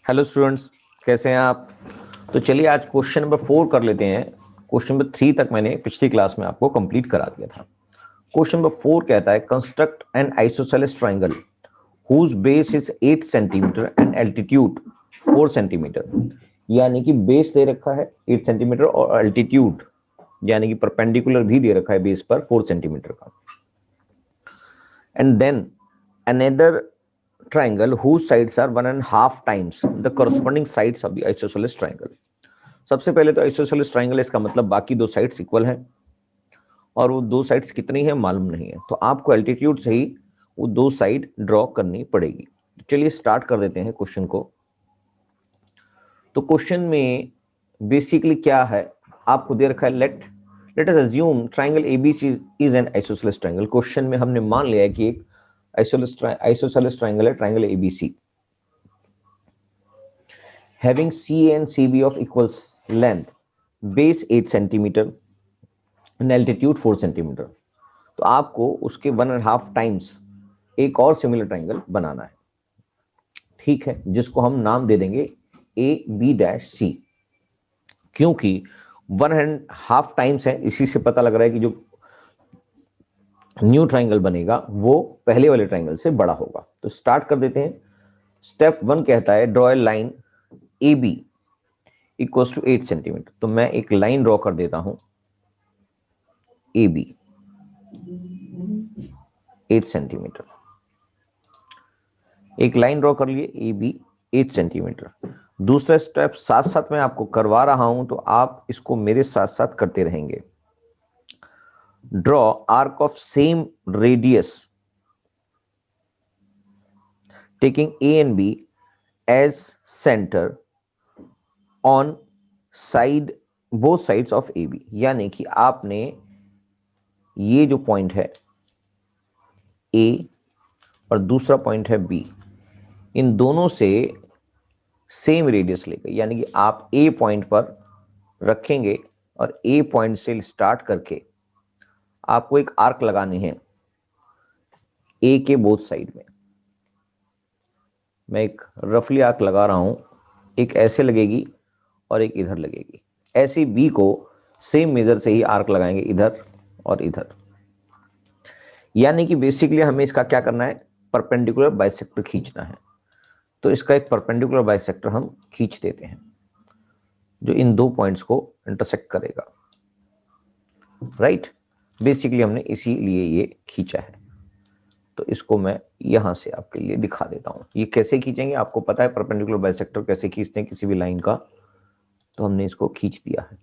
Hello students, कैसे हैं आप। तो चलिए आज क्वेश्चन नंबर 4 कर लेते हैं। क्वेश्चन नंबर 3 तक मैंने पिछली क्लास में आपको कंप्लीट करा दिया था। क्वेश्चन नंबर 4 कहता है construct an isosceles triangle whose base is 8 centimetre and altitude 4 centimetre. यानी कि बेस दे रखा है 8 सेंटीमीटर और एल्टीट्यूड यानी कि परपेंडिकुलर भी दे रखा है बेस पर 4 सेंटीमीटर का। And then another triangle whose sides are 1.5 times the corresponding sides of the isosceles triangle। सबसे पहले तो isosceles triangle इसका मतलब बाकी दो साइड्स इक्वल हैं और वो दो साइड्स कितनी है मालूम नहीं है, तो आपको एल्टीट्यूड से ही वो दो साइड ड्रॉ करनी पड़ेगी। चलिए स्टार्ट कर देते हैं क्वेश्चन को। तो क्वेश्चन में बेसिकली क्या है, आपको दे रखा है let us assume triangle ABC is an isosceles triangle. Question में हमने मान लिया है कि एक आइसोसेलेस ट्रायंगल है, triangle ABC having CA and CB of equals length, base 8 centimetre and altitude 4 centimetre. तो आपको उसके 1.5 टाइम्स एक और सिमिलर ट्रायंगल बनाना है, ठीक है, जिसको हम नाम दे देंगे AB-C। क्योंकि 1.5 टाइम्स है, इसी से पता लग रहा है कि जो न्यू ट्रायंगल बनेगा वो पहले वाले ट्रायंगल से बड़ा होगा। तो स्टार्ट कर देते हैं। स्टेप 1 कहता है draw a line AB equals to 8 centimetre. तो मैं एक लाइन ड्रॉ कर देता हूं AB 8 सेंटीमीटर। एक लाइन ड्रॉ कर लिए AB 8 सेंटीमीटर। दूसरा स्टेप साथ साथ मैं आपको करवा रहा हूं, तो आप इसको मेरे साथ साथ करते रहेंगे। Draw arc of same radius taking A and B as centre on side both sides of AB। यानी कि आपने ये जो पॉइंट है A और दूसरा पॉइंट है B, इन दोनों से सेम रेडियस लेकर, यानी कि आप A पॉइंट पर रखेंगे और A पॉइंट से स्टार्ट करके आपको एक आर्क लगानी है A के बोथ साइड में। मैं एक रफली आर्क लगा रहा हूं, एक ऐसे लगेगी और एक इधर लगेगी। ऐसे B को सेम मेजर से ही आर्क लगाएंगे इधर और इधर। यानी कि बेसिकली हमें इसका क्या करना है, परपेंडिकुलर बाइसेक्टर खींचना है। तो इसका एक परपेंडिकुलर बाइसेक्टर हम खींच देते हैं जो इन दो पॉइंट्स को इंटरसेक्ट करेगा, राइट। बेसिकली हमने इसीलिए ये खींचा है। तो इसको मैं यहां से आपके लिए दिखा देता हूं। ये कैसे खींचेंगे, आपको पता है परपेंडिकुलर बाइसेक्टर कैसे खींचते हैं किसी भी लाइन का। तो हमने इसको खींच दिया है।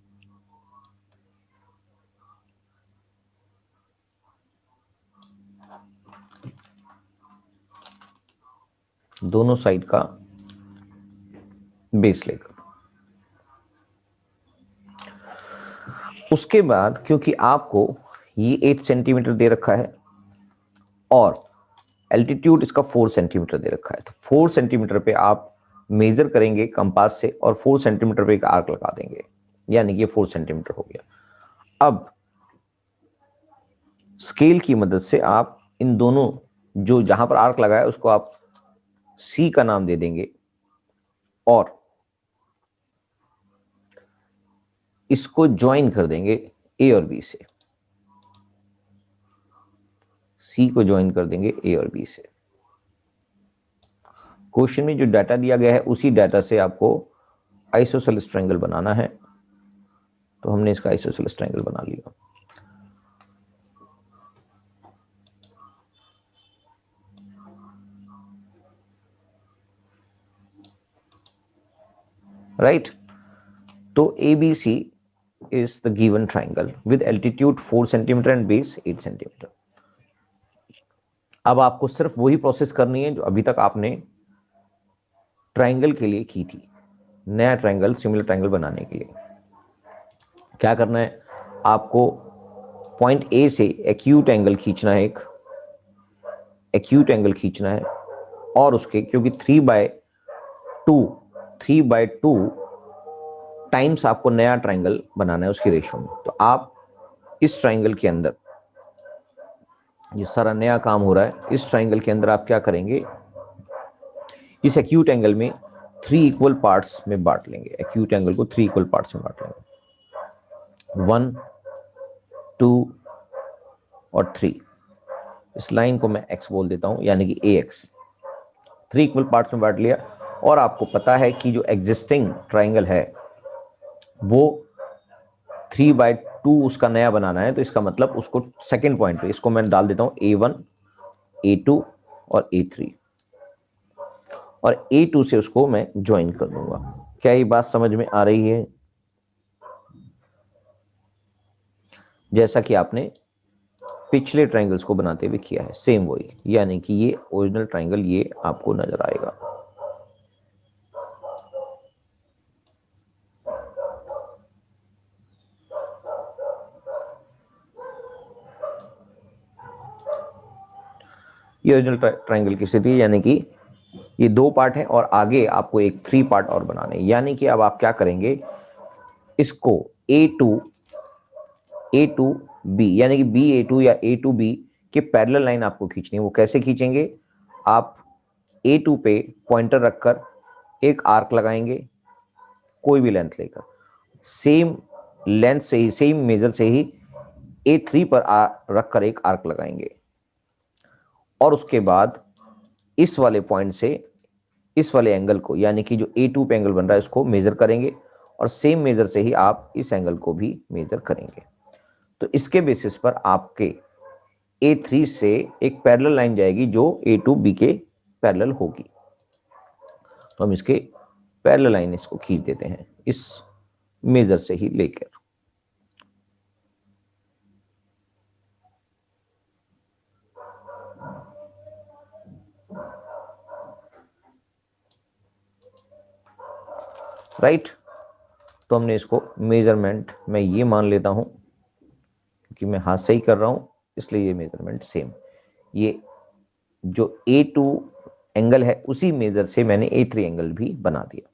दोनों साइड का बेस लेकर। उसके बाद क्योंकि आपको ये 8 सेंटीमीटर दे रखा है और एल्टीट्यूड इसका 4 सेंटीमीटर दे रखा है, तो 4 सेंटीमीटर पे आप मेजर करेंगे कंपास से और 4 सेंटीमीटर पे एक आर्क लगा देंगे, यानी कि 4 सेंटीमीटर हो गया। अब स्केल की मदद से आप इन दोनों जो जहां पर आर्क लगाया उसको आप C का नाम दे देंगे और इसको ज्वाइन कर देंगे A और B से। C को ज्वाइन कर देंगे A और B से। क्वेश्चन में जो डाटा दिया गया है उसी डाटा से आपको आइसोसेलेस ट्रायंगल बनाना है। तो हमने इसका आइसोसेलेस ट्रायंगल बना लिया। राइट। तो ABC is the given triangle with altitude 4 centimetre and base 8 centimetre. अब आपको सिर्फ वही प्रोसेस करनी है जो अभी तक आपने ट्रायंगल के लिए की थी। नया ट्रायंगल, सिमिलर ट्रायंगल बनाने के लिए क्या करना है, आपको पॉइंट A से एक्यूट एंगल खींचना है, एक एक्यूट एंगल खींचना है और उसके क्योंकि 3/2 टाइम्स आपको नया ट्रायंगल बनाना है उसकी रेशियो में। तो आप इस ट्रायंगल के अंदर ये सारा नया काम हो रहा है। इस ट्रायंगल के अंदर आप क्या करेंगे, इस एक्यूट एंगल में 3 इक्वल पार्ट्स में बांट लेंगे, एक्यूट एंगल को 3 इक्वल पार्ट्स में बांट लेंगे, 1, 2 और 3। इस लाइन को मैं x बोल देता हूं, यानी कि ax। 3 इक्वल पार्ट्स में बांट लिया, और आपको पता है कि जो एग्जिस्टिंग ट्राइंगल है वो 3/2 उसका नया बनाना है, तो इसका मतलब उसको सेकंड पॉइंट पे इसको मैं डाल देता हूं a1, a2 और a3, और a2 से उसको मैं ज्वाइन कर दूंगा। क्या ये बात समझ में आ रही है? जैसा कि आपने पिछले ट्राइंगल्स को बनाते हुए किया है, सेम वही, यानी कि ये ओरिजिनल ट्राइंगल ये आपको नजर आएगा। ये ओरिजिनल ट्राइंगल की स्थिति है, यानी कि ये 2 पार्ट है और आगे आपको एक 3 पार्ट और बनाने, यानी कि अब आप क्या करेंगे, इसको A2B यानी कि BA2 या A2B के पैरेलल लाइन आपको खींचनी है। वो कैसे खींचेंगे? आप A2 पे पॉइंटर रखकर एक आर्क लगाएंगे, कोई भी लेंथ लेकर, सेम लेंथ से ही, सेम मेजर से ही A3 पर रखकर एक आर्क लगाएंगे, और उसके बाद इस वाले पॉइंट से इस वाले एंगल को, यानी कि जो A2 पे एंगल बन रहा है उसको मेजर करेंगे, और सेम मेजर से ही आप इस एंगल को भी मेजर करेंगे। तो इसके बेसिस पर आपके A3 से एक पैरेलल लाइन जाएगी जो A2B के पैरेलल होगी। तो हम इसके पैरेलल लाइन इसको खींच देते हैं इस मेजर से ही लेकर। राइट, तो हमने इसको मेजरमेंट में ये मान लेता हूं कि मैं हाथ से ही कर रहा हूं, इसलिए ये मेजरमेंट सेम, ये जो A2 एंगल है उसी मेजर से मैंने A3 एंगल भी बना दिया,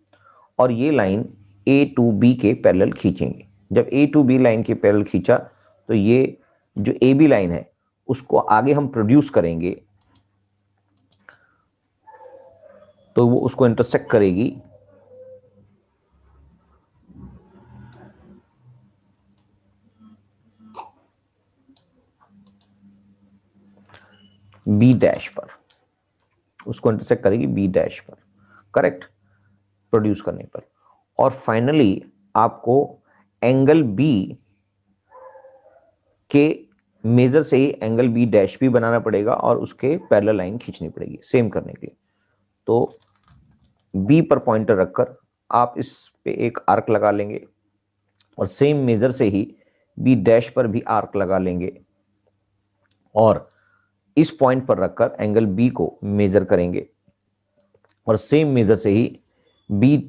और ये लाइन A2B के पैरेलल खींचेंगे। जब A2B लाइन के पैरेलल खींचा तो ये जो AB लाइन है उसको आगे हम प्रोड्यूस करेंगे, तो वो उसको इंटरसेक्ट करेगी B डैश पर, उसको इंटरसेक्ट करेगी B डैश पर, करेक्ट, प्रोड्यूस करने पर। और फाइनली आपको एंगल B के मेजर से ही एंगल B डैश भी बनाना पड़ेगा और उसके पैरेलल लाइन खींचनी पड़ेगी सेम करने के लिए। तो B पर पॉइंटर रखकर आप इस पे एक आर्क लगा लेंगे, और सेम मेजर से ही B डैश पर भी आर्क लगा लेंगे, और इस पॉइंट पर रखकर एंगल B को मेजर करेंगे, और सेम मेजर से ही B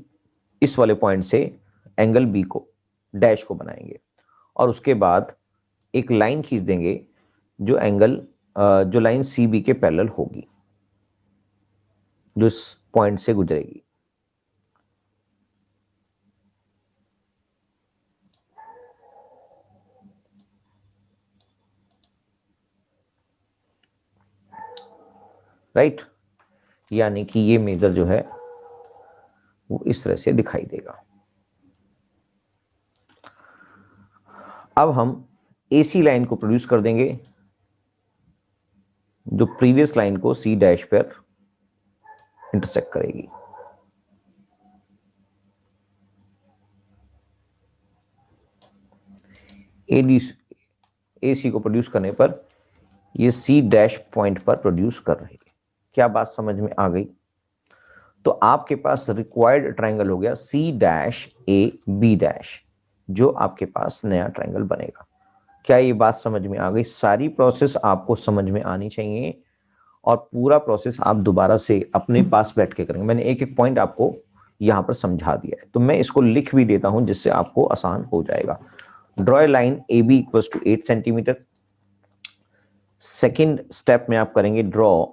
इस वाले पॉइंट से एंगल B को डैश को बनाएंगे, और उसके बाद एक लाइन खींच देंगे जो एंगल जो लाइन CB के पैरेलल होगी, जो इस पॉइंट से गुजरेगी। राइट, यानी कि ये मेजर जो है वो इस तरह से दिखाई देगा। अब हम AC लाइन को प्रोड्यूस कर देंगे जो प्रीवियस लाइन को C डैश पर इंटरसेक्ट करेगी। AC को प्रोड्यूस करने पर ये C डैश पॉइंट पर प्रोड्यूस कर रही है। क्या बात समझ में आ गई? तो आपके पास रिक्वायर्ड ट्राइंगल हो गया C dash A B dash, जो आपके पास नया ट्राइंगल बनेगा। क्या ये बात समझ में आ गई? सारी प्रोसेस आपको समझ में आनी चाहिए, और पूरा प्रोसेस आप दोबारा से अपने पास बैठ के करेंगे। मैंने एक एक पॉइंट आपको यहां पर समझा दिया है, तो मैं इसको लिख भी देता हूं जिससे आपको आसान हो जाएगा। Draw a line AB equals to 8 centimetre. Second step में आप करेंगे draw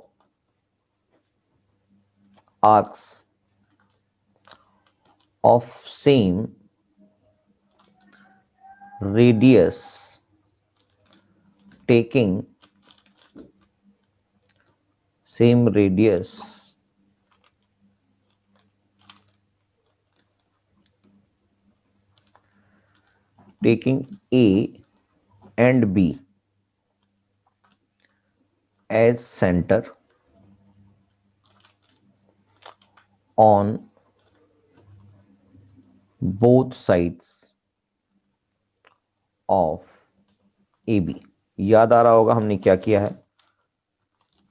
arcs of same radius taking same radius taking A and B as center on both sides of AB। याद आ रहा होगा हमने क्या किया है,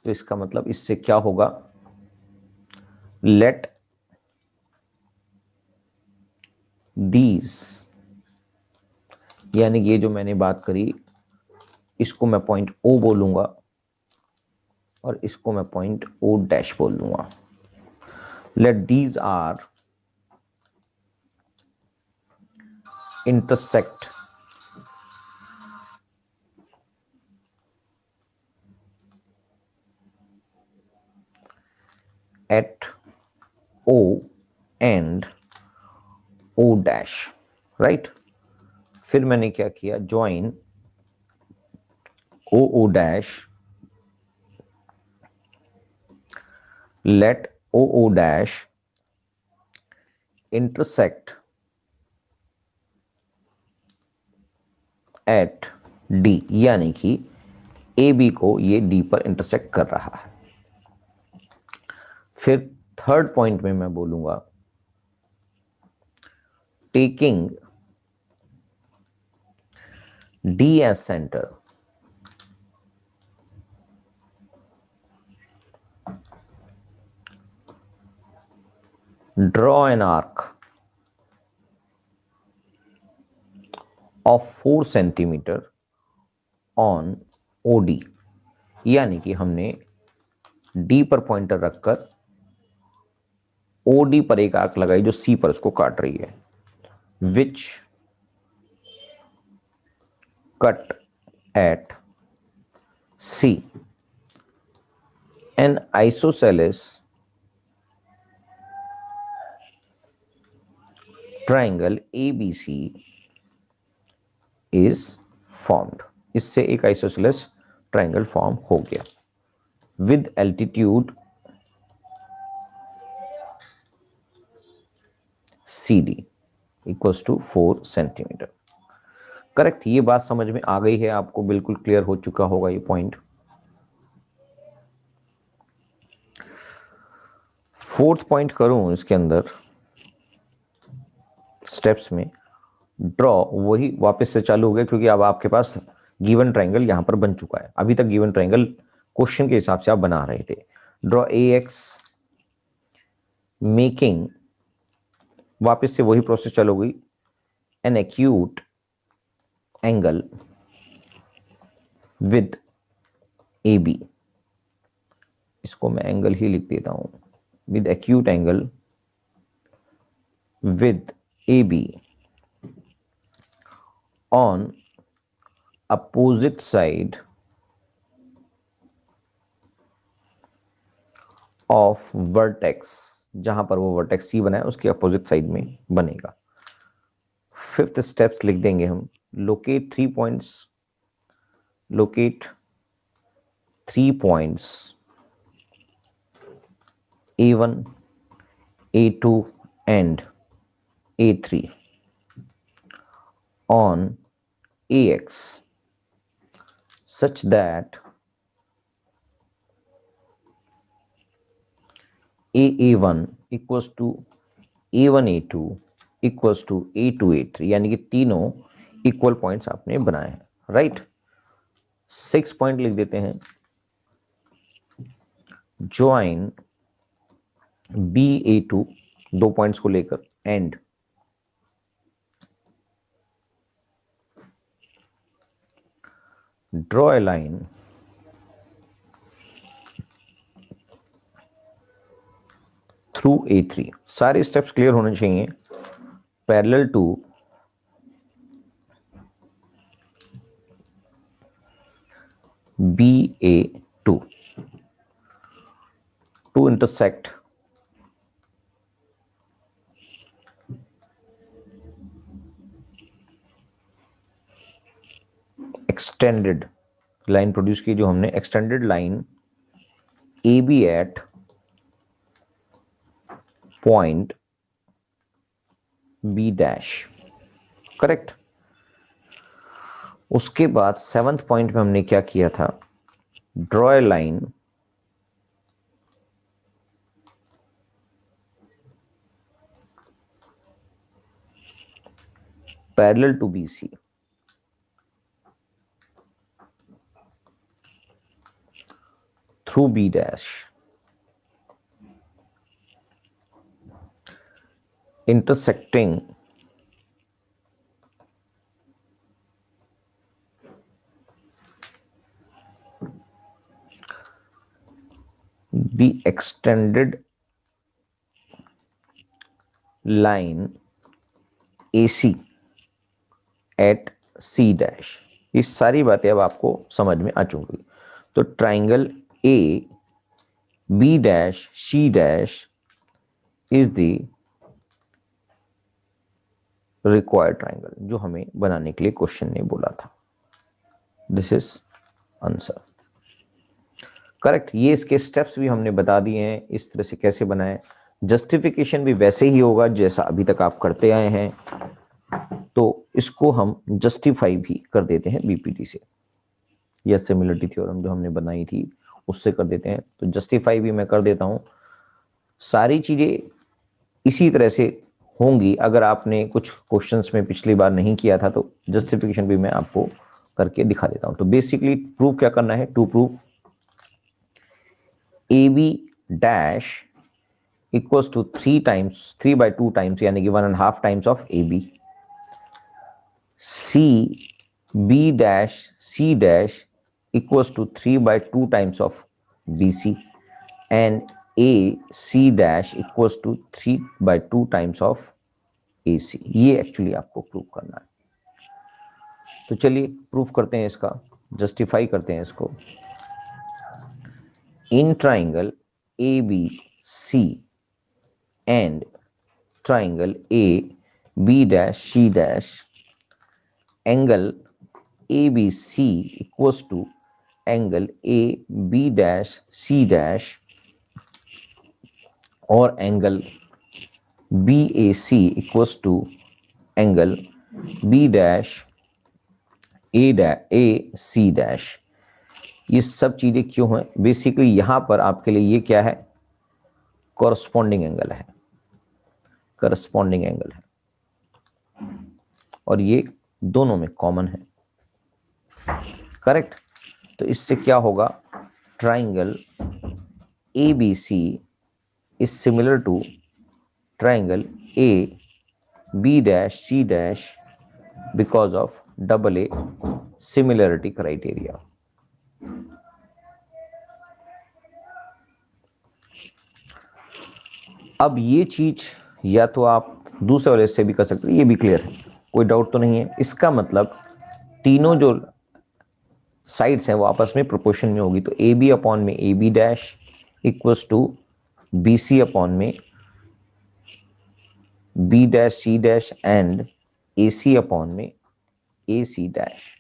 तो इसका मतलब इससे क्या होगा, लेट दीज, यानी ये जो मैंने बात करी इसको मैं पॉइंट O बोलूंगा और इसको मैं पॉइंट O डैश बोल दूंगा। Let these are intersect at O and O dash, right. फिर मैंने क्या किया, join O dash, let O dash intersect at D, यानी कि AB को ये D पर इंटरसेक्ट कर रहा है। फिर थर्ड पॉइंट में मैं बोलूंगा taking D as center draw an arc of 4 centimetre on OD, यानी कि हमने D पर पॉइंटर रखकर OD पर एक आर्क लगाई जो C पर उसको काट रही है, which cut at C an isosceles triangle ABC is formed। इससे एक आइसोसेलेस ट्रायंगल फॉर्म हो गया with altitude CD equals to 4 centimetre. Correct, ये बात समझ में आ गई है आपको, बिल्कुल क्लियर हो चुका होगा ये पॉइंट। फोर्थ पॉइंट करूं इसके अंदर स्टेप्स में, ड्रॉ वही वापस से चालू हो गया क्योंकि अब आपके पास गिवन ट्रायंगल यहां पर बन चुका है। अभी तक गिवन ट्रायंगल क्वेश्चन के हिसाब से आप बना रहे थे। ड्रॉ AX मेकिंग, वापस से वही प्रोसेस चालू हो गई, an acute angle with AB, इसको मैं एंगल ही लिख देता हूं, with acute angle with AB on opposite side of vertex, जहां पर वो वर्टेक्स C बना है उसके अपोजिट साइड में बनेगा। फिफ्थ स्टेप्स लिख देंगे हम, locate 3 points, locate 3 points A1 A2 and A3 on AX such that AA1 equals to A1 A2 equals to A2 A3, यानी कि तीनों इक्वल पॉइंट्स आपने बनाए हैं, राइट। 6 पॉइंट लिख देते हैं, ज्वाइन BA2 2 पॉइंट्स को लेकर and draw a line through A3। सारे स्टेप्स क्लियर होने चाहिए। Parallel to BA2 to intersect extended line produce की, जो हमने extended line AB at point B dash, correct. उसके बाद 7th पॉइंट में हमने क्या किया था, draw a line parallel to BC through B dash intersecting the extended line AC at C dash। ये सारी बातें अब आपको समझ में आ चुकी। तो triangle A B dash C dash is the required triangle जो हमें बनाने के लिए क्वेश्चन ने बोला था। This is answer correct. ये इसके स्टेप्स भी हमने बता दिए हैं, इस तरह से कैसे बनाएं। जस्टिफिकेशन भी वैसे ही होगा जैसा अभी तक आप करते आए हैं, तो इसको हम जस्टिफाई भी कर देते हैं बीपीटी से, या सिमिलरिटी थ्योरम जो हमने बनाई थी उससे कर देते हैं। तो जस्टिफाई भी मैं कर देता हूं। सारी चीजें इसी तरह से होंगी। अगर आपने कुछ क्वेश्चंस में पिछली बार नहीं किया था तो जस्टिफिकेशन भी मैं आपको करके दिखा देता हूं। तो बेसिकली प्रूफ क्या करना है, to proof AB dash equals to 3/2 times यानी कि 1.5 times of AB, B dash C dash equals to 3/2 times of BC and AC dash equals to 3/2 times of AC। ये एक्चुअली आपको प्रूव करना है। तो चलिए प्रूफ करते हैं, इसका जस्टिफाई करते हैं इसको। In triangle ABC and triangle AB dash C dash angle ABC equals to angle AB dash C dash और angle BAC equals to angle B dash AC dash. ये सब चीजें क्यों हैं? बेसिकली यहां पर आपके लिए ये क्या है, कॉरस्पॉन्डिंग एंगल है, करस्पॉन्डिंग एंगल है, और ये दोनों में कॉमन है। करेक्ट। तो इससे क्या होगा, triangle ABC is similar to triangle AB dash C dash because of AA similarity criteria. अब ये चीज या तो आप दूसरे वाले से भी कर सकते हैं, ये भी क्लियर है, कोई डाउट तो नहीं है। इसका मतलब तीनों जो साइड्स हैं वो आपस में प्रोपोर्शन में होगी। तो AB अपॉन में AB dash equals to BC upon में B dash C dash and AC upon में AC डैश।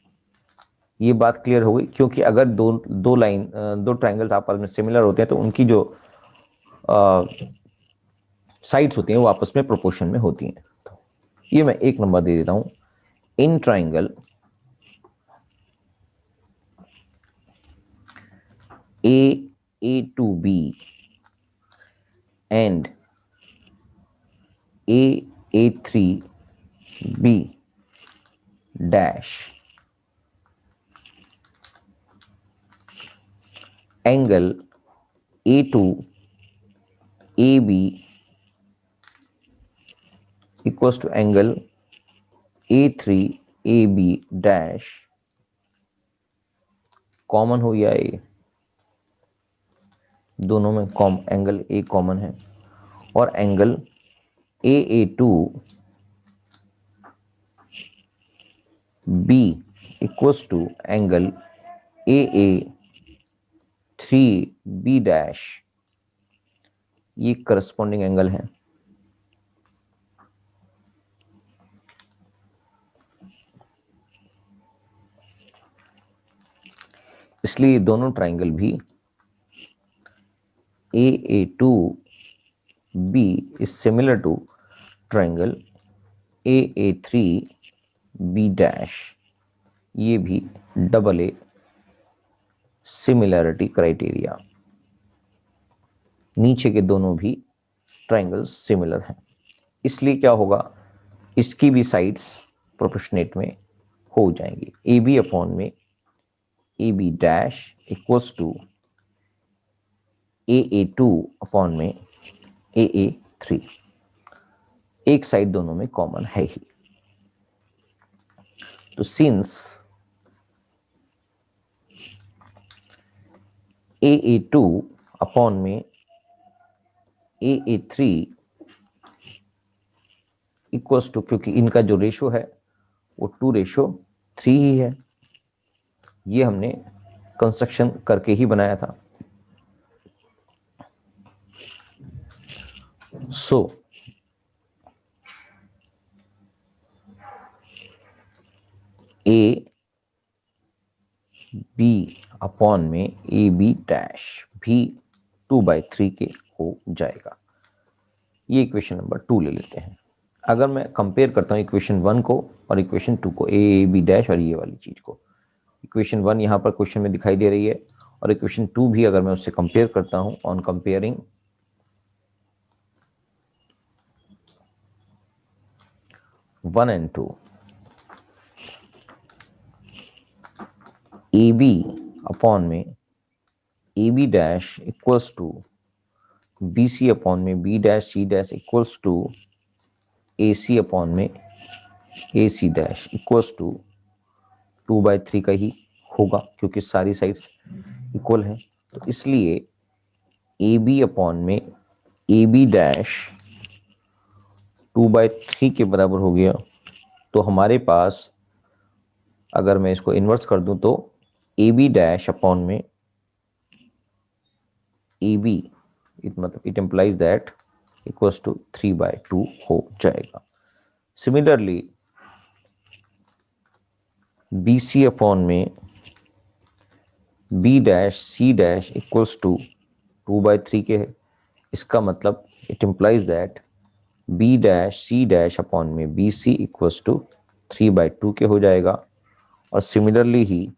ये बात क्लियर हो गई, क्योंकि अगर दो ट्राइंगल्स आपस में सिमिलर होते हैं तो उनकी जो साइड्स होती हैं वो आपस में प्रोपोर्शन में होती हैं। तो ये मैं एक नंबर दे देता हूं, in triangle A to B and A3B dash angle A2 AB equals to angle A3 AB dash common हो गया, ये दोनों में एंगल A कॉमन है, और angle AA2 B equals to angle AA3B dash, ये करस्पॉन्डिंग एंगल है। इसलिए दोनों ट्राइंगल भी AA2B is similar to triangle AA3B dash, ये भी डबल ए सिमिलैरिटी क्राइटेरिया, नीचे के दोनों भी ट्रायंगल्स सिमिलर हैं, इसलिए क्या होगा, इसकी भी साइड्स प्रोपोर्शनेट में हो जाएंगी। ए बी अपॉन में A B dash equals to A two upon में ए थ्री, एक साइड दोनों में कॉमन है ही। तो सिंस ए टू अपॉन में ए थ्री इक्वल्स टू, क्योंकि इनका जो रेशो है वो 2:3 ही है, ये हमने कंस्ट्रक्शन करके ही बनाया था। सो ए बी अपॉन में ए बी डैश भी 2/3 के हो जाएगा। ये इक्वेशन नंबर 2 ले लेते हैं। अगर मैं कंपेयर करता हूँ इक्वेशन 1 को और इक्वेशन 2 को, ए बी डैश और ये वाली चीज को, इक्वेशन 1 यहाँ पर क्वेश्चन में दिखाई दे रही है और इक्वेशन 2 भी अगर मैं उससे कंपेयर करता हूँ, on comparing one and two, A B upon में A B dash equals to B C upon में B dash C dash equals to A C upon में A C dash equals to 2/3 का ही होगा, क्योंकि सारी sides equal हैं। तो इसलिए ए बी अपॉन में ए बी डैश 2/3 के बराबर हो गया। तो हमारे पास अगर मैं इसको इन्वर्स कर दूं तो ए बी डैश अपॉन में ए बी, मतलब it implies that equals to 3/2 हो जाएगा। सिमिलरली बी सी अपॉन में B dash C dash equals to 2/3 के है, इसका मतलब it implies that B dash C dash upon में बी सी इक्वल्स टू 3/2 के हो जाएगा। और सिमिलरली ही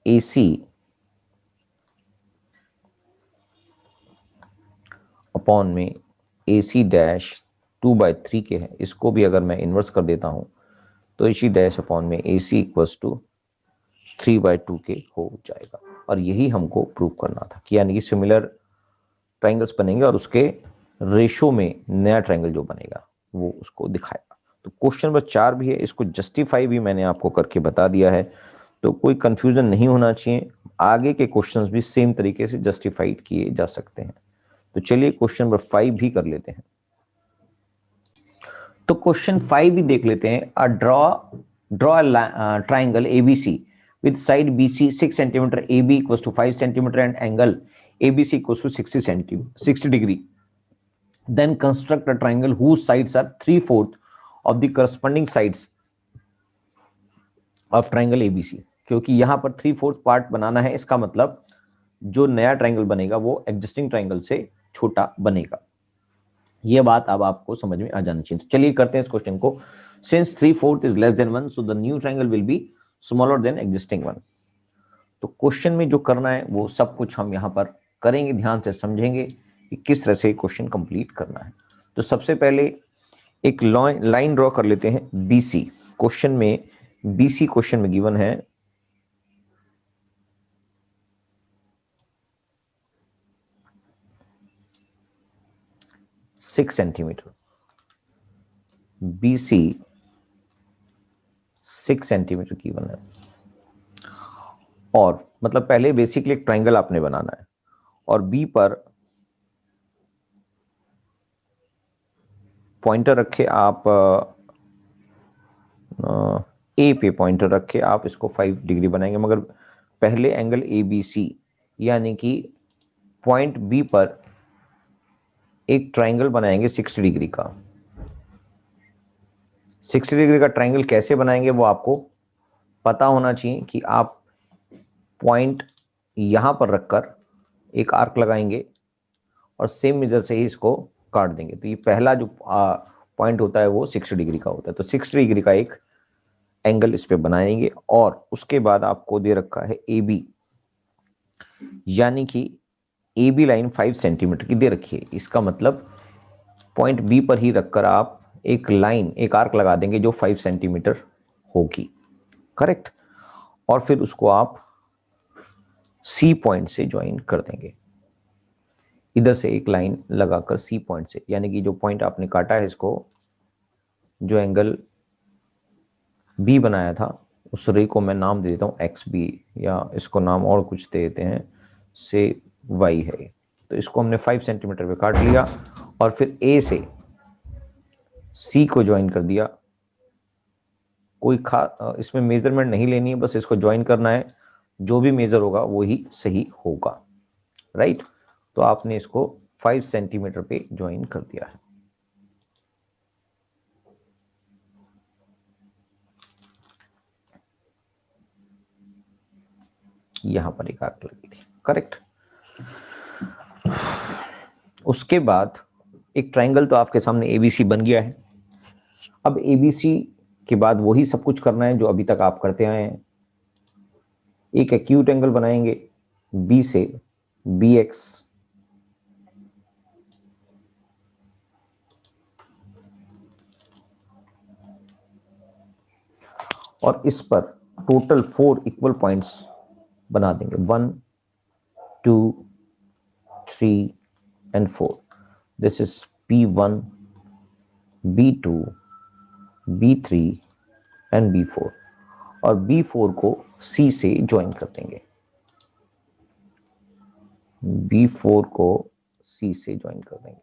ए सी अपॉन में ए सी डैश 2/3 के है, इसको भी अगर मैं इन्वर्स कर देता हूं तो ए सी डैश अपॉन में ए सी इक्वल्स टू 3/2 के हो जाएगा। और यही हमको प्रूव करना था कि यानी कि सिमिलर ट्राइंगल्स बनेंगे और उसके रेशो में नया ट्राइंगल जो बनेगा वो उसको दिखाएगा। तो क्वेश्चन नंबर 4 भी है, इसको जस्टिफाई भी मैंने आपको करके बता दिया है, तो कोई कंफ्यूजन नहीं होना चाहिए। आगे के क्वेश्चंस भी सेम तरीके से जस्टिफाइड किए जा सकते हैं। तो चलिए क्वेश्चन नंबर 5 भी कर लेते हैं। तो क्वेश्चन 5 भी देख लेते हैं। Draw triangle ABC with side BC 6 cm, AB equals to 5 cm and angle ABC equals to 60 degree. Then construct a triangle whose sides are 3/4 of the corresponding sides of triangle ABC. क्योंकि यहाँ पर 3/4 part बनाना है, इसका मतलब जो नया triangle बनेगा वो एग्जिस्टिंग ट्राइंगल से छोटा बनेगा। ये बात अब आपको समझ में आ जानी चाहिए। तो चलिए करते हैं इस क्वेश्चन को। Since 3/4 is less than 1, so the new triangle will be smaller than existing one. तो क्वेश्चन में जो करना है वो सब कुछ हम यहाँ पर करेंगे, ध्यान से समझेंगे कि किस तरह से क्वेश्चन कंप्लीट करना है। तो सबसे पहले एक लाइन ड्रॉ कर लेते हैं बीसी। क्वेश्चन में बीसी क्वेश्चन में गिवन है 6 सेंटीमीटर, बीसी 6 सेंटीमीटर गिवन है। और मतलब पहले बेसिकली एक ट्राइंगल आपने बनाना है और बी पर पॉइंटर रखे आप, ए पे पॉइंटर रखे आप इसको 5 डिग्री बनाएंगे, मगर पहले एंगल ए बी सी यानी कि पॉइंट बी पर एक ट्राइंगल बनाएंगे 60 डिग्री का। 60 डिग्री का ट्राइंगल कैसे बनाएंगे वो आपको पता होना चाहिए कि आप पॉइंट यहां पर रखकर एक आर्क लगाएंगे और सेम मेजर से ही इसको काट देंगे। तो ये पहला जो पॉइंट होता है वो 60 डिग्री का होता है। तो 60 डिग्री का एक एंगल इस पे बनाएंगे और उसके बाद आपको दे रखा है ए बी, यानी कि ए बी लाइन 5 सेंटीमीटर की दे रखी है। इसका मतलब पॉइंट बी पर ही रखकर आप एक लाइन, एक आर्क लगा देंगे जो 5 सेंटीमीटर होगी, करेक्ट। और फिर उसको आप सी पॉइंट से ज्वाइन कर देंगे, इधर से एक लाइन लगाकर सी पॉइंट से, यानी कि जो पॉइंट आपने काटा है इसको, जो एंगल बी बनाया था, उस रे को मैं नाम दे देता हूँ एक्स बी, या इसको नाम और कुछ दे देते हैं, से वाई है। तो इसको हमने 5 सेंटीमीटर पे काट लिया और फिर ए से सी को ज्वाइन कर दिया। कोई इसमें मेजरमेंट नहीं लेनी है, बस इसको ज्वाइन करना है, जो भी मेजर होगा वो ही सही होगा, राइट। तो आपने इसको 5 सेंटीमीटर पे ज्वाइन कर दिया है। यहां पर एक आर्क लगी थी, करेक्ट। उसके बाद एक ट्रायंगल तो आपके सामने एबीसी बन गया है। अब एबीसी के बाद वही सब कुछ करना है जो अभी तक आप करते आए हैं। एक एक्यूट एंगल बनाएंगे बी से बी एक्स, और इस पर टोटल 4 इक्वल पॉइंट्स बना देंगे, 1 2 3 and 4. This is B1, B2, B3 and B4, और B4 को C से ज्वाइन कर देंगे, B4 को C से ज्वाइन कर देंगे,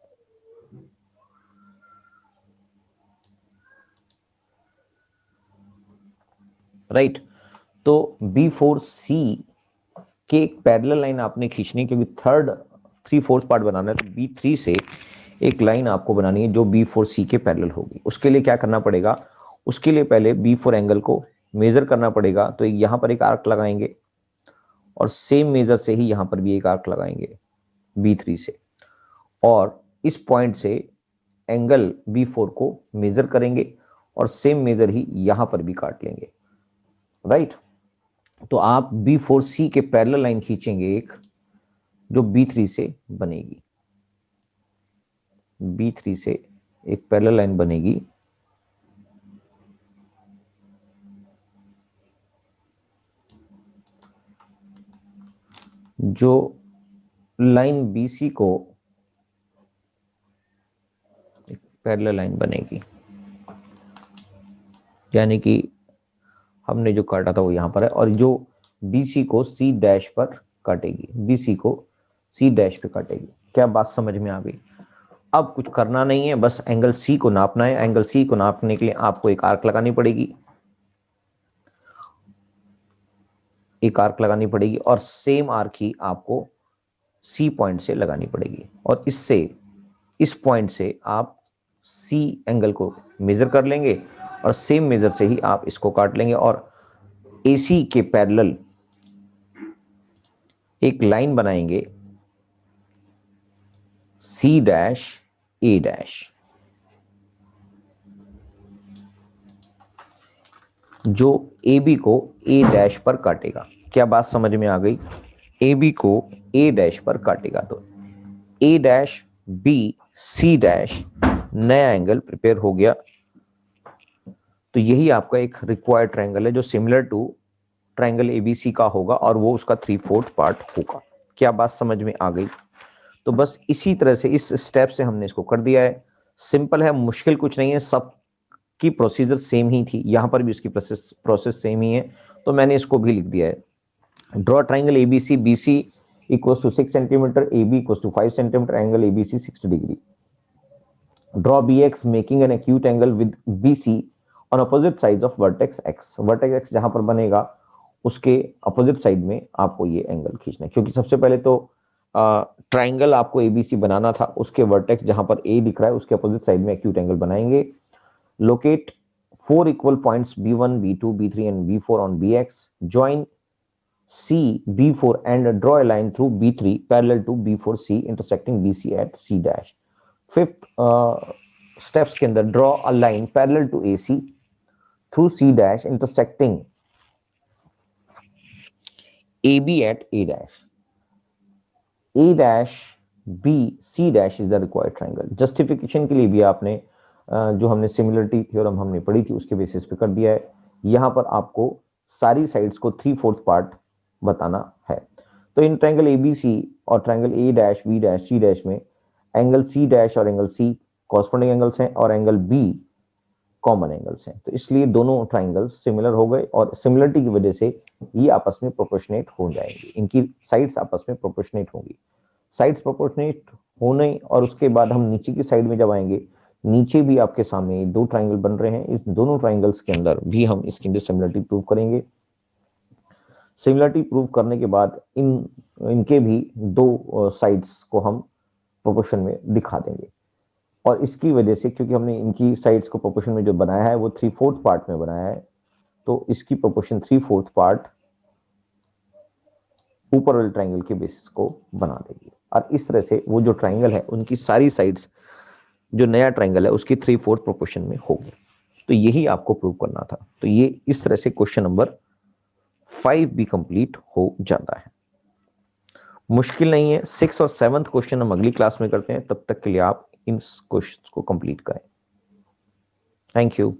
राइट। तो B4C के एक पैरेलल लाइन आपने खींचनी, क्योंकि 3/4 पार्ट बनाना है, तो B3 से एक लाइन आपको बनानी है जो B4C के पैरेलल होगी। उसके लिए क्या करना पड़ेगा, उसके लिए पहले B4 एंगल को मेजर करना पड़ेगा। तो यहां पर एक आर्क लगाएंगे और सेम मेजर से ही यहां पर भी एक आर्क लगाएंगे B3 से, और इस पॉइंट से एंगल B4 को मेजर करेंगे और सेम मेजर ही यहां पर भी काट लेंगे, राइट। तो आप B4C के पैरेलल लाइन खींचेंगे एक, जो B3 से बनेगी, B3 से एक पैरेलल लाइन बनेगी जो लाइन BC को एक पैरेलल लाइन बनेगी, यानी कि हमने जो काटा था वो यहां पर है, और जो BC को C डैश पर काटेगी, BC को C डैश पे काटेगी। क्या बात समझ में आ गई? अब कुछ करना नहीं है, बस एंगल C को नापना है। एंगल C को नापने के लिए आपको एक आर्क लगानी पड़ेगी, एक आर्क लगानी पड़ेगी, और सेम आर्क ही आपको C पॉइंट से लगानी पड़ेगी, और इससे, इस पॉइंट से आप C एंगल को मेजर कर लेंगे और सेम मेजर से ही आप इसको काट लेंगे, और AC के पैरेलल एक लाइन बनाएंगे C डैश A डैश, जो AB को A डैश पर काटेगा। क्या बात समझ में आ गई? AB को A डैश पर काटेगा, तो A dash B C dash, नया एंगल प्रिपेयर हो गया। तो यही आपका एक रिक्वायर्ड ट्रायंगल है जो सिमिलर टू ट्रायंगल ABC का होगा, और वो उसका 3/4 पार्ट होगा। क्या बात समझ में आ गई? तो बस इसी तरह से, इस स्टेप से हमने इसको कर दिया है। सिंपल है, मुश्किल कुछ नहीं है, सब की प्रोसीजर सेम ही थी, यहां पर भी उसकी प्रोसेस सेम ही है, तो मैंने इसको भी लिख दिया है। Draw triangle ABC, BC equals to 6 centimeter, AB equals to 5 centimeter, angle ABC 60 degree. Draw BX making an acute angle with BC on opposite sides of vertex X. Vertex X जहां पर बनेगा उसके अपोजिट साइड में आपको ये angle खींचना है, क्योंकि सबसे पहले तो ट्राइंगल आपको ABC बनाना था, उसके वर्टेक्स जहां पर A दिख रहा है उसके अपोजिट साइड में एक्यूट एंगल बनाएंगे। Locate 4 equal points B1, B2, B3 and B4 on BX. Join C, B4 and draw a line through B3 parallel to B4C intersecting BC at C dash. Fifth steps के अंदर draw a line parallel to AC through C dash intersecting AB at A dash. A dash B C dash is the required triangle. Justification के लिए भी आपने जो हमने similarity theorem हमने पढ़ी थी उसके बेसिस पे कर दिया है। यहाँ पर आपको सारी साइड्स को 3/4 पार्ट बताना है। तो इन ट्रायंगल ABC और triangle A dash B dash C dash में एंगल C डैश और एंगल C कॉरस्पॉन्डिंग एंगल्स हैं और एंगल B कॉमन एंगल्स हैं। तो इसलिए दोनों ट्रायंगल्स सिमिलर हो गए और सिमिलरिटी की वजह से ये आपस में प्रोपोर्शनेट हो जाएंगे, इनकी साइड्स आपस में प्रोपोर्शनेट होंगी। साइड्स प्रोपोर्शनेट होने और उसके बाद हम नीचे की साइड में जब आएंगे, नीचे भी आपके सामने दो ट्रायंगल बन रहे हैं, इस दोनों ट्रायंगल्स के अंदर भी हम इसके अंदर सिमिलरिटी प्रूव करेंगे। सिमिलरिटी प्रूव करने के बाद इनके भी दो साइड्स को हम प्रोपोर्शन में दिखा देंगे और इसकी वजह से क्योंकि हमने इनकी साइड्स को प्रोपोर्शन में जो बनाया है वो 3/4 पार्ट में बनाया है, तो इसकी प्रोपोर्शन 3/4 पार्ट ऊपर वाले ट्रायंगल के बेसिस को बना देगी और इस तरह से वो जो ट्रायंगल है उनकी सारी साइड्स जो नया ट्रायंगल है उसकी 3/4 प्रोपोर्शन में होगी। तो यही आपको प्रूव करना था। तो ये इस तरह से क्वेश्चन नंबर 5 भी कंप्लीट हो जाता है। मुश्किल नहीं है। 6th और 7th क्वेश्चन हम अगली क्लास में करते हैं, तब तक के लिए आप इन क्वेश्चंस को कंप्लीट करें। Thank you.